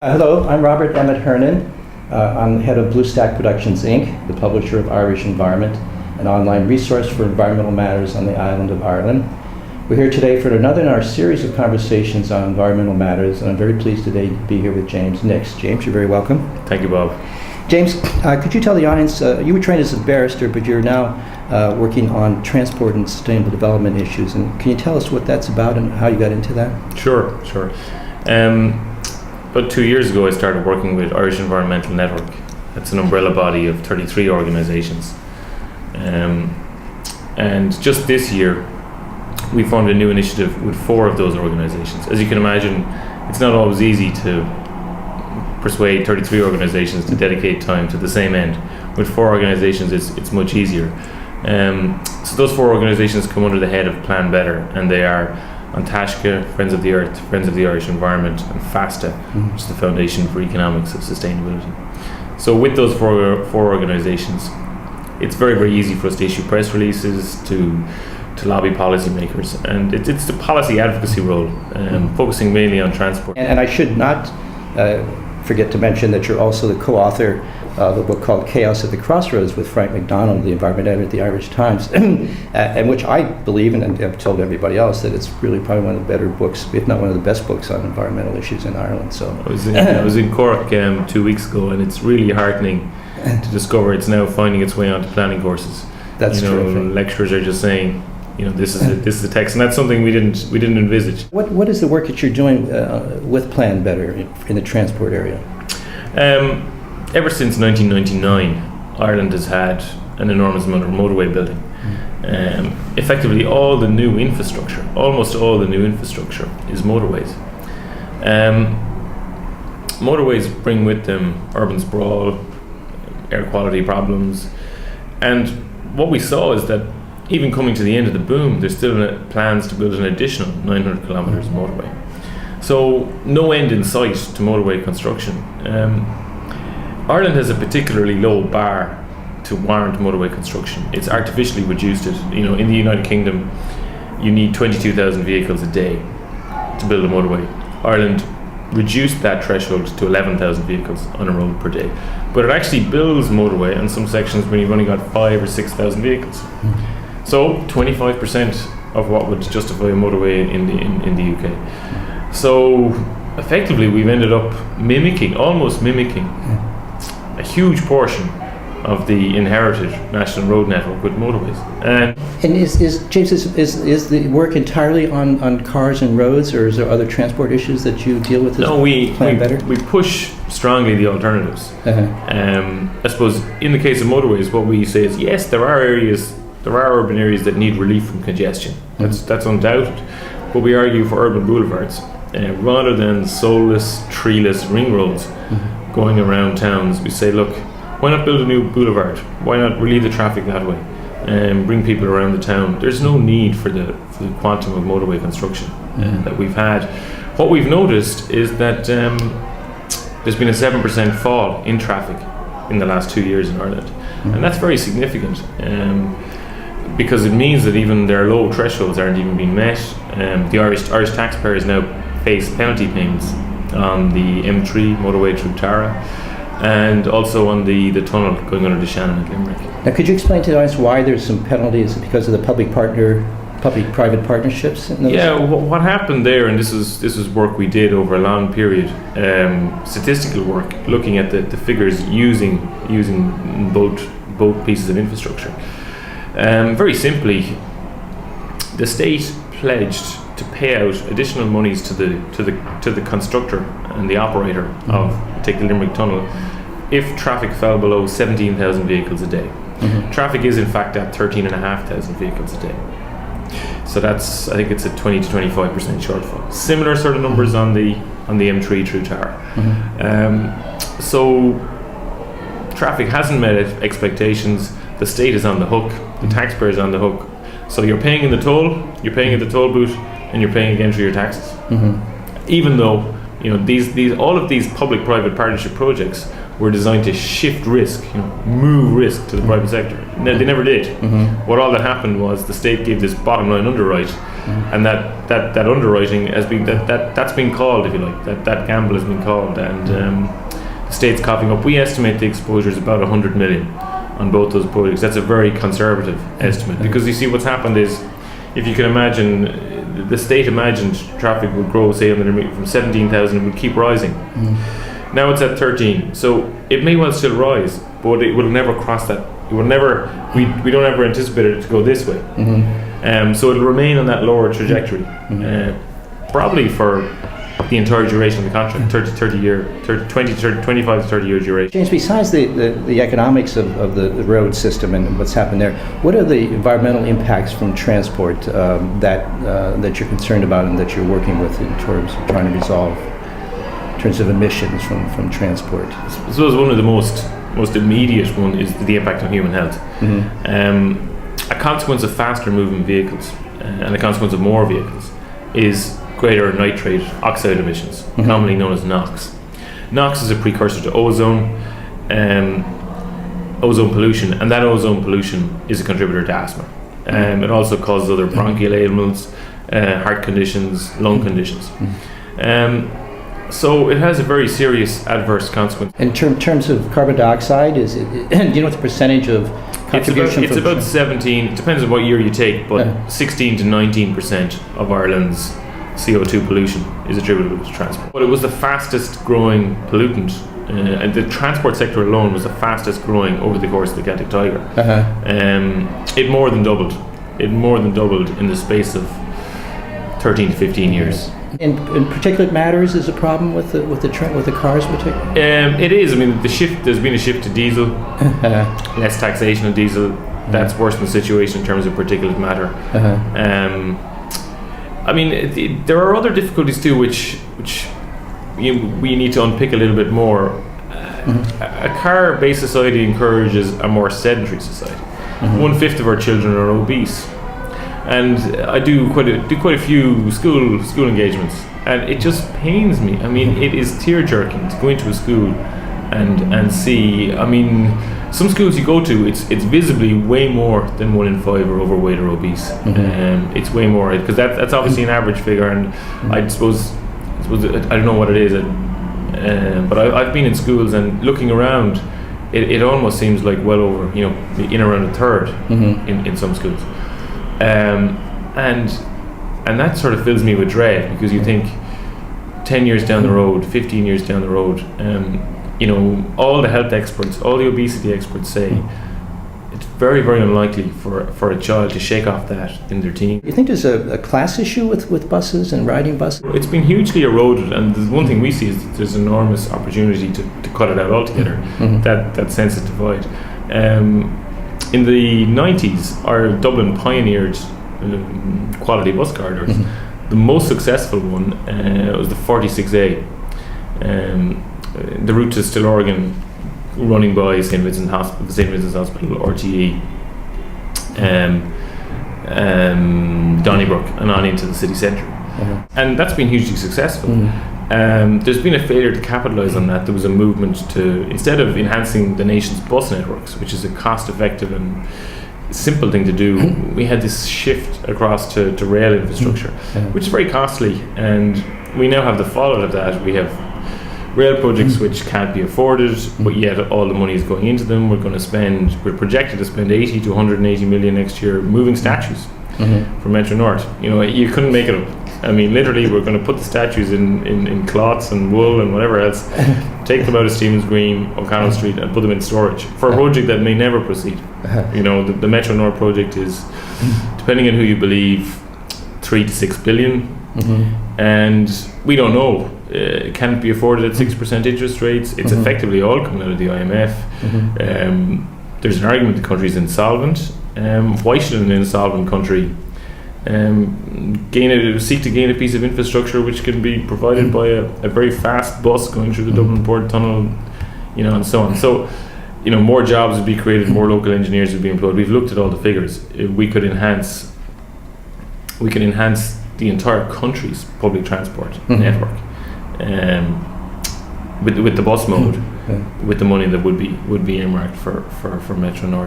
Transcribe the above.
Hello, I'm Robert Emmett Hernan. I'm the head of Blue Stack Productions, Inc., the publisher of Irish Environment, an online resource for environmental matters on the island of Ireland. We're here today for another in our series of conversations on environmental matters, and I'm very pleased today to be here with James Nix. James, you're very welcome. Thank you, Bob. James, could you tell the audience, you were trained as a barrister, but you're now working on transport and sustainable development issues, and can you tell us what that's about and how you got into that? Sure. About 2 years ago, I started working with Irish Environmental Network. That's an umbrella body of 33 organisations. And just this year, we formed a new initiative with 4 of those organisations. As you can imagine, it's not always easy to persuade 33 organisations to dedicate time to the same end. With 4 organisations, it's much easier. So those 4 organisations come under the head of Planbetter, and they are Taisce, Friends of the Earth, Friends of the Irish Environment, and FEASTA, which is the Foundation for Economics of Sustainability. So with those four organisations, it's very, very easy for us to issue press releases, to lobby policymakers, and it's the policy advocacy role, focusing mainly on transport. And I should not forget to mention that you're also the co-author of a book called Chaos at the Crossroads with Frank McDonald, the environment editor at the Irish Times, and which I believe, and I've told everybody else, that it's really probably one of the better books, if not one of the best books on environmental issues in Ireland. So I was in Cork 2 weeks ago, and it's really heartening to discover it's now finding its way onto planning courses. That's terrific. Lecturers are just saying, this is the text, and that's something we didn't envisage. What is the work that you're doing with Planbetter in the transport area? Ever since 1999, Ireland has had an enormous amount of motorway building. Effectively, almost all the new infrastructure is motorways. Motorways bring with them urban sprawl, air quality problems, and what we saw is that even coming to the end of the boom, there's still plans to build an additional 900 kilometres of motorway. So no end in sight to motorway construction. Ireland has a particularly low bar to warrant motorway construction. It's artificially reduced it. In the United Kingdom, you need 22,000 vehicles a day to build a motorway. Ireland reduced that threshold to 11,000 vehicles on a road per day. But it actually builds motorway on some sections when you've only got 5,000 or 6,000 vehicles. So 25% of what would justify a motorway in the UK. So effectively, we've ended up almost mimicking a huge portion of the inherited national road network with motorways. And is James, is the work entirely on cars and roads, or is there other transport issues that you deal with? No, we push strongly the alternatives. I suppose in the case of motorways, what we say is yes, there are urban areas that need relief from congestion. That's undoubted. But we argue for urban boulevards rather than soulless, treeless ring roads going around towns. We say, look, why not build a new boulevard? Why not relieve the traffic that way and bring people around the town? There's no need for the quantum of motorway construction that we've had. What we've noticed is that there's been a 7% fall in traffic in the last 2 years in Ireland, and that's very significant. Because it means that even their low thresholds aren't even being met. The Irish taxpayers now face penalty payments on the M3 motorway through Tara, and also on the tunnel going under the Shannon at Limerick. Now, could you explain to us why there's some penalties? Because of the public-private partnerships? What happened there, and this is work we did over a long period, statistical work, looking at the figures using both pieces of infrastructure. Very simply, the state pledged to pay out additional monies to the constructor and the operator of the Limerick Tunnel if traffic fell below 17,000 vehicles a day. Traffic is in fact at 13,500 vehicles a day. So I think it's a 20 to 25% shortfall. Similar sort of numbers on the M3 through Tara. So traffic hasn't met expectations. The state is on the hook. The taxpayer is on the hook. So you're paying in the toll. You're paying at the toll booth, and you're paying again for your taxes. Even though all of these public-private partnership projects were designed to shift risk, move risk to the private sector. No, they never did. What all that happened was the state gave this bottom line underwrite, and that underwriting has been that's been called, if you like, that gamble has been called, and the state's coughing up. We estimate the exposure is about 100 million on both those projects. That's a very conservative estimate, because you see what's happened is, if you can imagine, the state imagined traffic would grow, say, from 17,000, it would keep rising. Now it's at 13, so it may well still rise, but it will never cross that. It will never. We don't ever anticipate it to go this way. So it'll remain on that lower trajectory, probably for the entire duration of the contract, 25 to 30 year duration. James, besides the economics of the road system and what's happened there, what are the environmental impacts from transport that you're concerned about and that you're working with in terms of trying to resolve, in terms of emissions from transport? I suppose one of the most immediate one is the impact on human health. A consequence of faster moving vehicles and a consequence of more vehicles is greater nitrate oxide emissions, commonly known as NOx. NOx is a precursor to ozone pollution, and that ozone pollution is a contributor to asthma. It also causes other bronchial ailments, heart conditions, lung conditions. So it has a very serious adverse consequence. In terms of carbon dioxide, is it? Do you know what the percentage of contribution? It's about 17. It depends on what year you take, but 16 to 19% of Ireland's CO2 pollution is attributable to transport. But it was the fastest growing pollutant, and the transport sector alone was the fastest growing over the course of the Celtic Tiger. It more than doubled. It more than doubled in the space of 13 to 15 years. And particulate matters is a problem with the cars, particularly. It is. I mean, there's been a shift to diesel, less taxation of diesel. That's worsened the situation in terms of particulate matter. I mean, there are other difficulties too, which we need to unpick a little bit more. A car-based society encourages a more sedentary society. 1/5 of our children are obese. And I do quite a few school engagements, and it just pains me. I mean, it is tear-jerking to go into a school and see. I mean, some schools you go to, it's visibly way more than 1 in 5 are overweight or obese. It's way more, because that's obviously an average figure, and I suppose I don't know what it is, but I've been in schools and looking around, it almost seems like well over, in around a third in some schools. And that sort of fills me with dread, because you think 10 years down the road, 15 years down the road, all the health experts, all the obesity experts say it's very, very unlikely for a child to shake off that in their teens. You think there's a class issue with buses and riding buses? It's been hugely eroded, and the one thing we see is that there's enormous opportunity to cut it out altogether, that sense of divide. In the 90s, our Dublin pioneered quality bus corridors. The most successful one was the 46A, the route to Still Oregon, running by St. Vincent's Hospital, RTE, Donnybrook, and on into the city centre. And that's been hugely successful. There's been a failure to capitalise on that. There was a movement to, instead of enhancing the nation's bus networks, which is a cost-effective and simple thing to do, we had this shift across to rail infrastructure, which is very costly, and we now have the fallout of that. We have rail projects which can't be afforded, but yet all the money is going into them. We're projected to spend 80 to 180 million next year moving statues from Metro North. You couldn't make it up. I mean, literally, we're going to put the statues in cloths and wool and whatever else, take them out of Stephen's Green, O'Connell Street, and put them in storage for a project that may never proceed. The Metro North project is, depending on who you believe, 3 to 6 billion, and we don't know. It can't be afforded at 6% interest rates. It's effectively all coming out of the IMF. There's an argument the country's insolvent. Why should an insolvent country seek to gain a piece of infrastructure which can be provided by a very fast bus going through the Dublin Port Tunnel, and so on. So, more jobs would be created, more local engineers would be employed. We've looked at all the figures. We could enhance the entire country's public transport network with the bus mode, with the money that would be earmarked for Metro North.